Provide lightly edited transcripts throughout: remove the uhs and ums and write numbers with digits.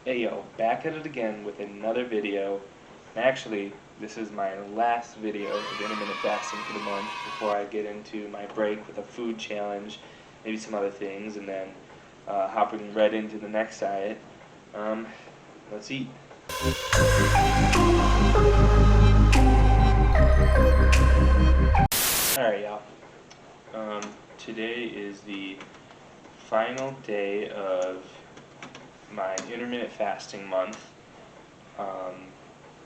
Hey yo, back at it again with another video. And actually, this is my last video of intermittent fasting for the month before I get into my break with a food challenge, maybe some other things, and then hopping right into the next diet. Let's eat. Alright, y'all. Today is the final day of my intermittent fasting month.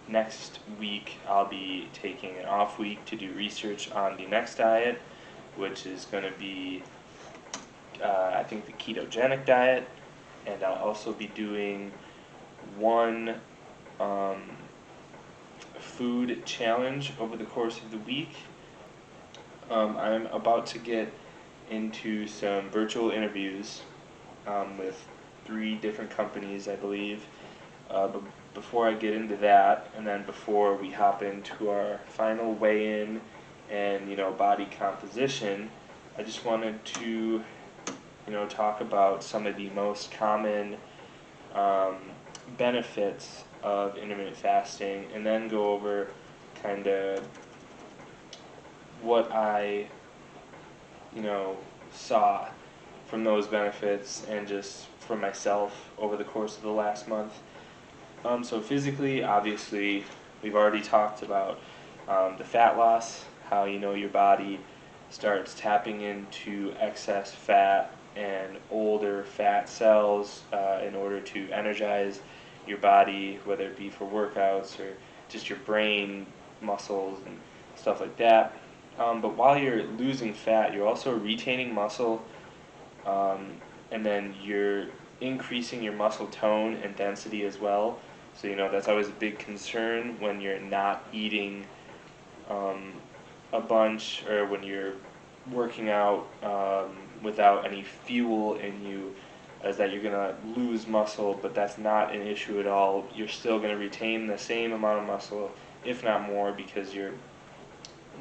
Next week I'll be taking an off week to do research on the next diet, which is going to be I think the ketogenic diet, and I'll also be doing one food challenge over the course of the week. I'm about to get into some virtual interviews with 3 different companies, I believe. But before I get into that, and then before we hop into our final weigh-in and body composition, I just wanted to talk about some of the most common benefits of intermittent fasting, and then go over kind of what I saw from those benefits and just for myself over the course of the last month. So physically, obviously, we've already talked about the fat loss, how your body starts tapping into excess fat and older fat cells in order to energize your body, whether it be for workouts or just your brain, muscles, and stuff like that. But while you're losing fat, you're also retaining muscle, and then you're increasing your muscle tone and density as well. So that's always a big concern when you're not eating a bunch, or when you're working out without any fuel in you, is that you're going to lose muscle, but that's not an issue at all. You're still going to retain the same amount of muscle, if not more, because you're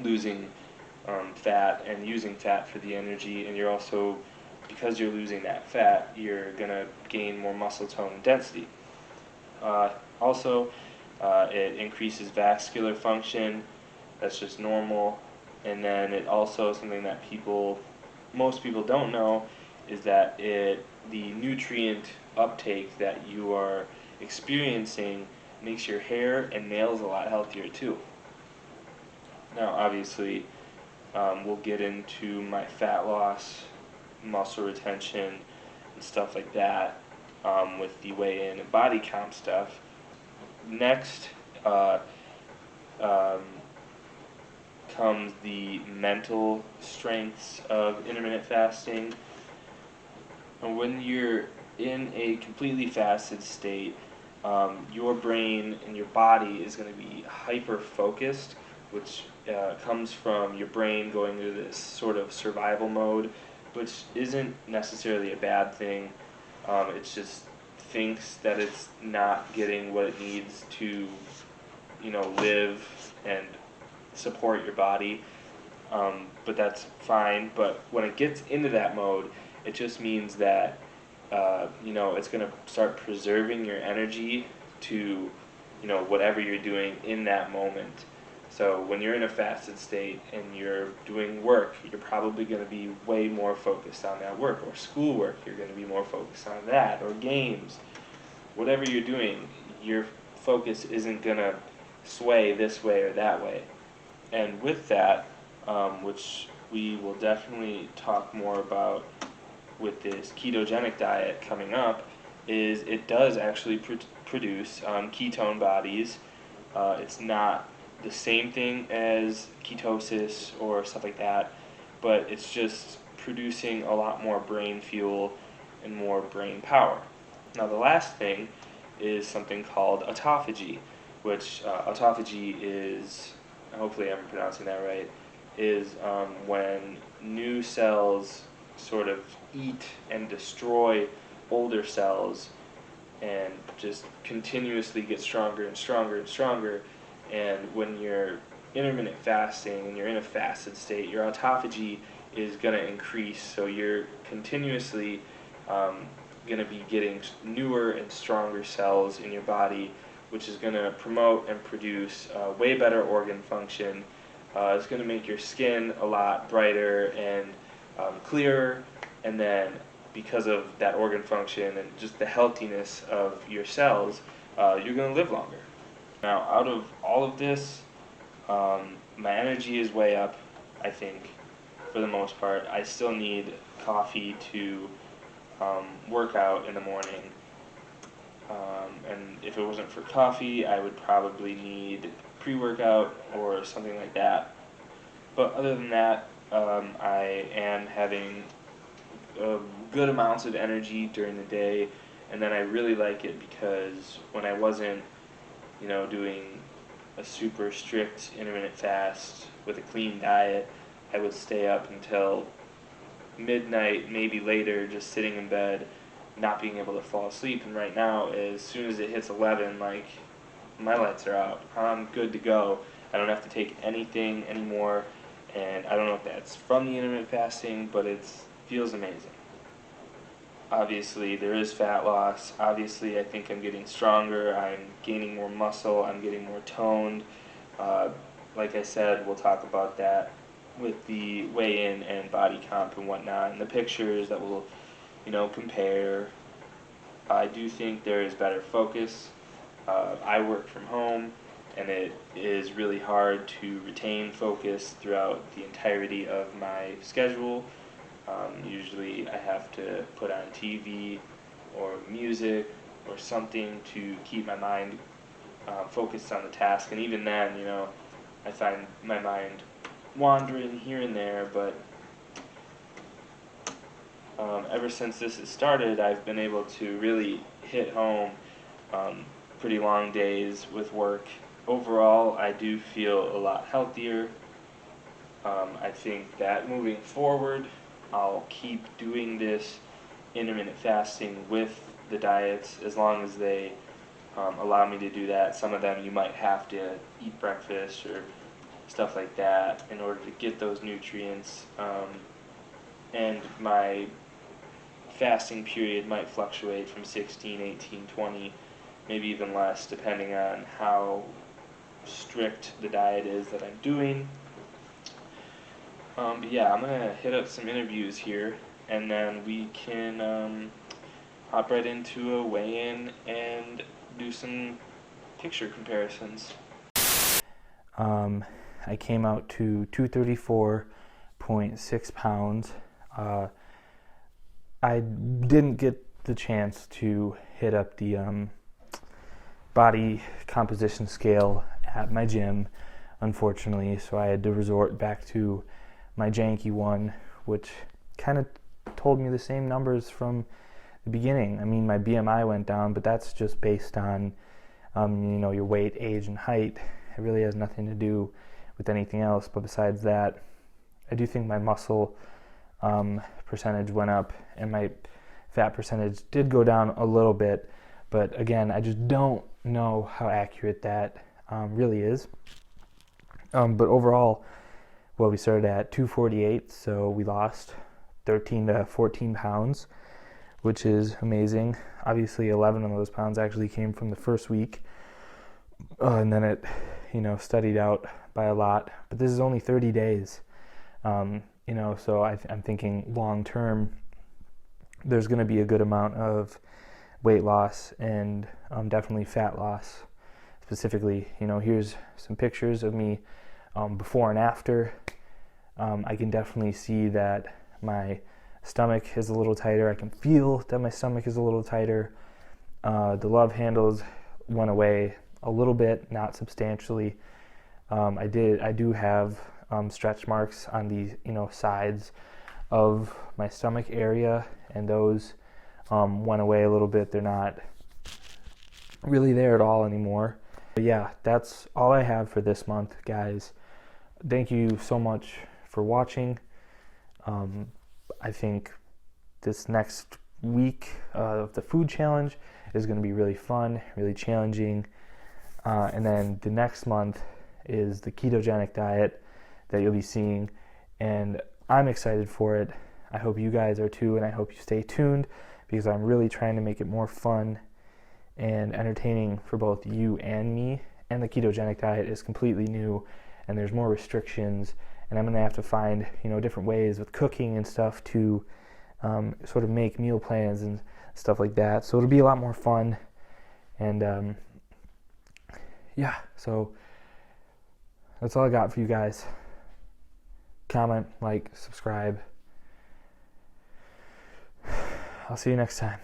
losing fat and using fat for the energy, and you're also, because you're losing that fat, you're going to gain more muscle tone and density. It increases vascular function. That's just normal. And then it also, something that most people don't know, is that the nutrient uptake that you are experiencing makes your hair and nails a lot healthier too. Now obviously, we'll get into my fat loss, muscle retention, and stuff like that with the weigh-in and body comp stuff. Next comes the mental strengths of intermittent fasting. And when you're in a completely fasted state, your brain and your body is going to be hyper-focused, which comes from your brain going into this sort of survival mode, which isn't necessarily a bad thing. It just thinks that it's not getting what it needs to, live and support your body. But that's fine. But when it gets into that mode, it just means that it's going to start preserving your energy to whatever you're doing in that moment. So when you're in a fasted state and you're doing work, you're probably going to be way more focused on that work, or schoolwork, you're going to be more focused on that, or games. Whatever you're doing, your focus isn't going to sway this way or that way. And with that, which we will definitely talk more about with this ketogenic diet coming up, is it does actually produce ketone bodies. It's not the same thing as ketosis or stuff like that, but it's just producing a lot more brain fuel and more brain power. Now the last thing is something called autophagy, which autophagy is, hopefully I'm pronouncing that right, is when new cells sort of eat and destroy older cells and just continuously get stronger and stronger and stronger. And when you're intermittent fasting and you're in a fasted state, your autophagy is going to increase, so you're continuously going to be getting newer and stronger cells in your body, which is going to promote and produce way better organ function. It's going to make your skin a lot brighter and clearer, and then because of that organ function and just the healthiness of your cells, you're going to live longer. Now, out of all of this, my energy is way up, I think, for the most part. I still need coffee to work out in the morning. And if it wasn't for coffee, I would probably need pre-workout or something like that. But other than that, I am having good amounts of energy during the day, and then I really like it because when I wasn't, doing a super strict intermittent fast with a clean diet, I would stay up until midnight, maybe later, just sitting in bed, not being able to fall asleep. And right now, as soon as it hits 11, like, my lights are out. I'm good to go. I don't have to take anything anymore, and I don't know if that's from the intermittent fasting, but it feels amazing. Obviously, there is fat loss. Obviously, I think I'm getting stronger. I'm gaining more muscle. I'm getting more toned. Like I said, we'll talk about that with the weigh-in and body comp and whatnot, and the pictures that we'll, compare. I do think there is better focus. I work from home, and it is really hard to retain focus throughout the entirety of my schedule. Usually I have to put on TV or music or something to keep my mind focused on the task, and even then, I find my mind wandering here and there, but ever since this has started, I've been able to really hit home pretty long days with work. Overall, I do feel a lot healthier. I think that moving forward, I'll keep doing this intermittent fasting with the diets as long as they allow me to do that. Some of them you might have to eat breakfast or stuff like that in order to get those nutrients. And my fasting period might fluctuate from 16, 18, 20, maybe even less, depending on how strict the diet is that I'm doing. But yeah, I'm going to hit up some interviews here, and then we can hop right into a weigh-in and do some picture comparisons. I came out to 234.6 pounds. I didn't get the chance to hit up the body composition scale at my gym, unfortunately, so I had to resort back to my janky one, which kind of told me the same numbers from the beginning. I mean, my BMI went down, but that's just based on your weight, age, and height. It really has nothing to do with anything else. But besides that, I do think my muscle percentage went up, and my fat percentage did go down a little bit. But again, I just don't know how accurate that really is. But overall, we started at 248, so we lost 13 to 14 pounds, which is amazing. Obviously, 11 of those pounds actually came from the first week, and then it, steadied out by a lot. But this is only 30 days, so I'm thinking long term, there's going to be a good amount of weight loss and definitely fat loss. Specifically, here's some pictures of me before and after. I can definitely see that my stomach is a little tighter. I can feel that my stomach is a little tighter. The love handles went away a little bit, not substantially. I do have stretch marks on the sides of my stomach area, and those went away a little bit. They're not really there at all anymore. But yeah, that's all I have for this month, guys. Thank you so much for watching. I think this next week of the food challenge is going to be really fun, really challenging. And then the next month is the ketogenic diet that you'll be seeing. And I'm excited for it. I hope you guys are too, and I hope you stay tuned because I'm really trying to make it more fun and entertaining for both you and me. And the ketogenic diet is completely new, and there's more restrictions, and I'm going to have to find, different ways with cooking and stuff to sort of make meal plans and stuff like that. So it'll be a lot more fun. And so that's all I got for you guys. Comment, like, subscribe. I'll see you next time.